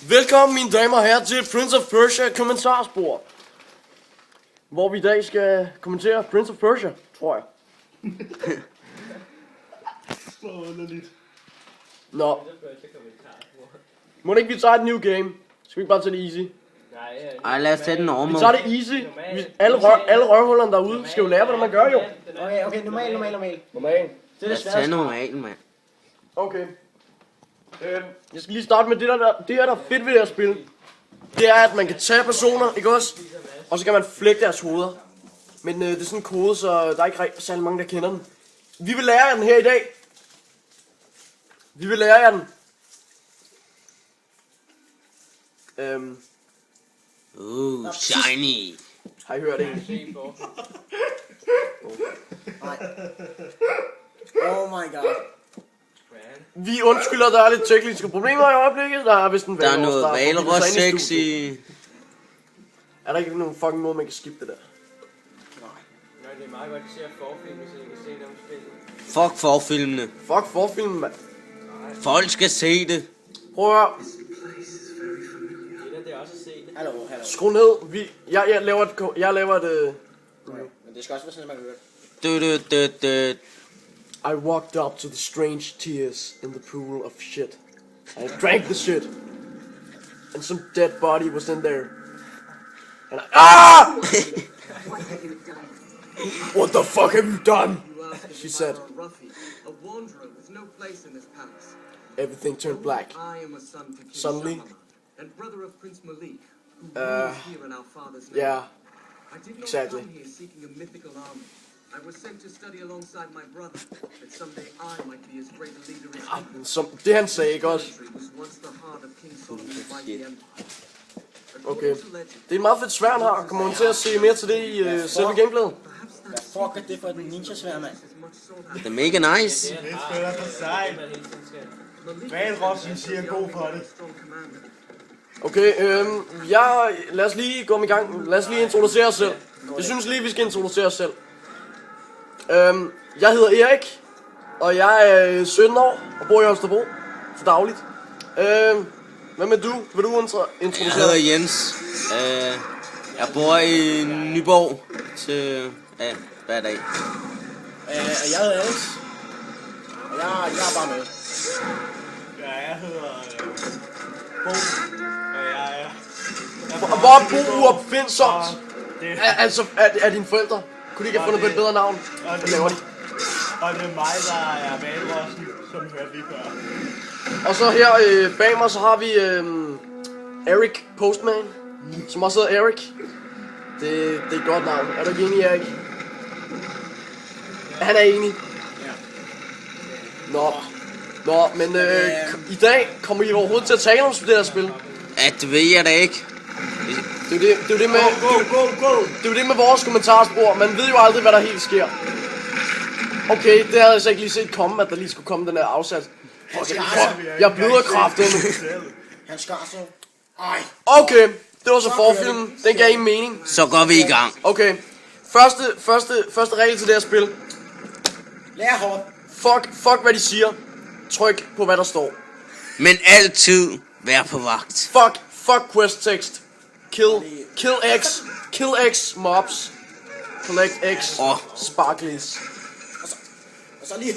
Velkommen mine damer og herrer til Prince of Persia kommentarspor, hvor vi i dag skal kommentere Prince of Persia, tror jeg. Så underligt. Nå. Må ikke vi tager et new game? Skal vi ikke bare tage det easy? Ej, lad os tage den normal. Vi tager det easy. Alle røvhullerne derude skal jo lære, hvordan man gør jo. Okay, normal. Normal. Det er Lad det os tage sværeste. normal, mand. Okay. Jeg skal lige starte med det der er fedt ved det her spil. Det er, at man kan tage personer, ikke også? Og så kan man flække deres hoveder. Men det er sådan en kode, så der er ikke rigtig særlig mange, der kender den. Vi vil lære jer den her i dag. Vi vil lære jer den. Shiny. Har I hørt det? Oh my god. Vi undskylder, der er lidt tekniske problemer i øjeblikket. Der er vist en Der er valros, noget har forbindet valros sig ind i sexy. studiet. Er der ikke nogen fucking måde, man kan skippe det der? Nej, det er meget godt, at I ser forfilmen, så I kan se det om spillet. Fuck forfilmene. Fuck forfilmen, mand. Folk skal se det. Prøv at høre. Det er også at se det. Hallo. Skru ned. Jeg laver et... Men det skal også være sådan, at man kan høre det. I walked up to the strange tears in the pool of shit. I drank the shit. And some dead body was in there. And What the fuck have you done? She said. A wanderer with no place in this palace. Everything turned black. I am a son to King Suddenly? Shahar, and brother of Prince Malik, who rules here in our father's name. Yeah. I did not exactly. come here seeking a mythical army. I was sent to study alongside my brother, that someday I might be as great a leader as he. Som det han sagde, ikke også? Was once the heart of King Solomon's mighty empire. Okay. Det er et meget fedt sværd her. Kommer hun til at se mere til det i selve gameplayet? Hvad fuck er det for et ninja-svær, mand? Det er mega nice. Det spiller for sejt. Valrossen siger god for det. Okay, lad os lige gå i gang. Lad os lige introducere os selv. Jeg synes lige, vi skal introducere os selv. Jeg hedder Erik, og jeg er 17 år og bor i Holstebro til dagligt. Hvad med du? Vil du introducere? Jeg hedder Jens. Jeg bor i Nyborg til hver dag. Og jeg hedder Alex. Og jeg er bare med. Ja, jeg hedder Bo. Og jeg er... Hvor er Bo uopfindsomt? Det Altså, er dine forældre? Kunne de ikke have fundet på et bedre navn? Hvad laver de? og det er mig, der er valrossen, som hørte lige før. Og så her bag mig, så har vi Erik Postman, som også hedder Erik. Det er et godt navn. Er du ikke enig, Erik? Han er enig. Nå, men i dag kommer I overhovedet til at tale om det her spil. Ja, det ved jeg da ikke. Det er jo det med, det er jo det med vores kommentarspor. Man ved jo aldrig, hvad der helt sker. Okay, det havde jeg så ikke lige set komme, at der lige skulle komme den her afsat. Jeg bløder kraften. Han skar så. Ej. Okay, det var så forfilmen. Den gav ingen mening. Så går vi i gang. Okay, første regel til det her spil. Lær hårdt. Fuck hvad de siger. Tryk på hvad der står. Men altid vær på vagt. Fuck quest text. Kill X mobs. Collect X sparklies. Og så lige.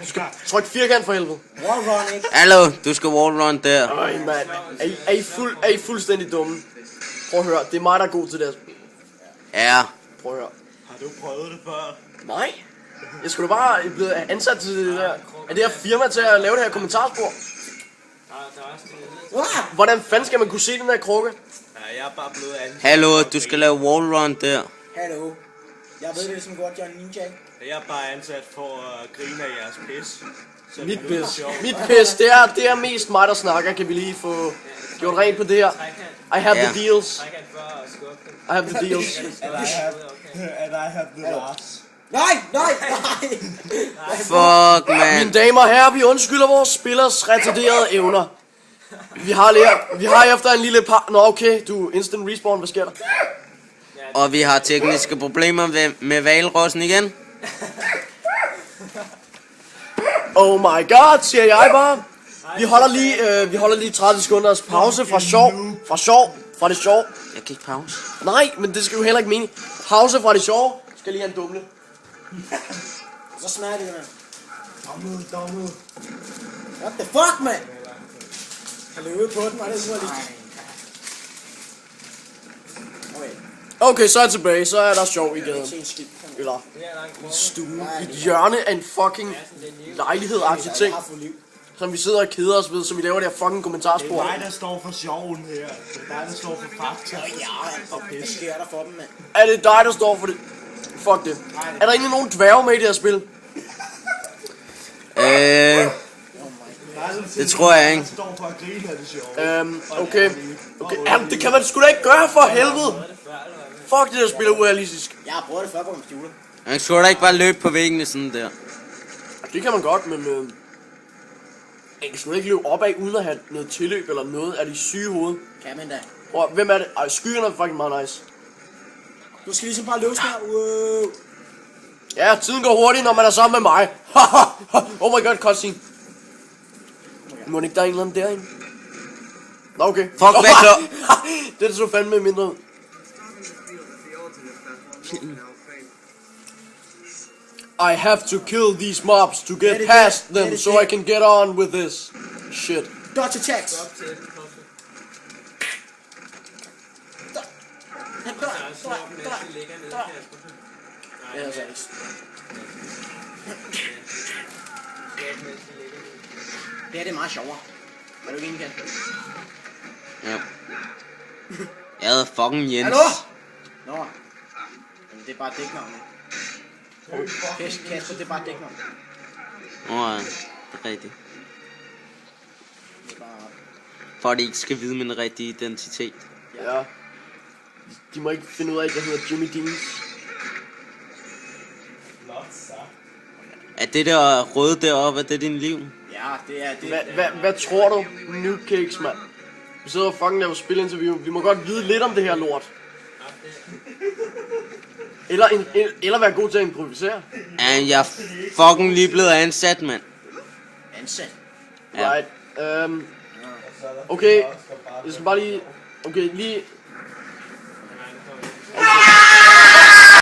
Du skal trykke firkant for helvede. Wallrun, ikke? Hallo, du skal wallrun der. Øj mand, er I fuldstændig dumme? Prøv at høre, det er mig der er god til det her spil. Ja. Prøv at høre. Har du prøvet det før? Nej. Jeg skulle da bare blive ansat til det der. Er det her firma til at lave det her kommentarspor? Der er også det. Hvordan fanden skal man kunne se den der krukke? Ja, jeg er bare blevet ansat. Hallo, du skal lave wallrun der. Hallo. Jeg ved det som godt, jeg er en ninja. Jeg er bare ansat for at grine af jeres pis. Så Mit det lyder pis. sjovt. Mit pis, det er mest mig der snakker. Kan vi lige få gjort rent på det her? I have the deals. Trækant for at skubbe den. I have the deals. And I have the laughs. Nej. Fuck, man. Mine damer og herrer, vi undskylder vores spillers retarderede evner. Vi har efter en lille par... Nå okay, du instant respawn, hvad sker der? Og vi har tekniske problemer med valrossen igen. Oh my god, siger jeg bare. Vi holder lige 30 sekunders pause fra det sjov. Jeg kan ikke pause. Nej, men det skal jo heller ikke mene. Pause fra det sjov. Skal lige have en dumle. Så smager det, mand. Dommed. What the fuck, mand? Kan løbe på den, var det urealistisk. Okay. Okay, så er jeg tilbage. Så er der sjov i Jeg kan gaden. ikke se en skid. Eller i stuen. I et hjørne af en fucking lejlighed-agtig ting. Jeg har fået liv. Som vi sidder og keder os ved, så vi laver det her fucking Det er kommentarspor. dig, der står for sjoven her. Det er dig, der står for fakta. Hvad sker der for dem, mand? Er det dig, der står for det? Fuck det. Er der egentlig nogen dværge med i det her spil? Det tror jeg ikke. Der står for at grine af det sjove. Okay. Jamen, det kan man sgu da ikke gøre for helvede. Fuck, det der spil er urealistisk. Jeg har prøvet det før på computer. Man skulle da ikke bare løbe på væggene sådan der. Det kan man godt, men man kan sgu da ikke løbe opad uden at have noget tilløb eller noget af de syge hoved. Kan man da. Og hvem er det? Ej, skyerne er fucking meget nice. Du skal ligesom bare løbe snart. Wow. Ja, tiden går hurtigt, når man er sammen med mig. Oh my god, cutscene. Må ikke der er en eller anden derinde? Nå, okay. Fuck, hvad så? Det så fandme mindre ud. I have to kill these mobs to get past them, so I can get on with this shit. Dodge attacks. Ja, altså ikke. Det her det er meget sjovere. Er du ikke enig, Ken? Ja. Jeg havde fucking Jens. Hallo? Nå. Jamen, det er bare dæknavnet. Kasper, det er bare dæknavnet. Ja, det er rigtigt. Det er bare... For at de ikke skal vide min rigtige identitet. Ja. De må ikke finde ud af, at jeg hedder Jimmy Deans. Er det der røde deroppe, er det din liv? Ja, det er det. Hvad tror du? New Cakes, mand. Vi sidder og fucking laver spilinterview. Vi må godt vide lidt om det her lort. Eller være god til at improvisere. Ja, jeg er fucking lige blevet ansat, mand. Ansat. Ja. Right. Okay. Jeg skal bare lige... Okay, lige...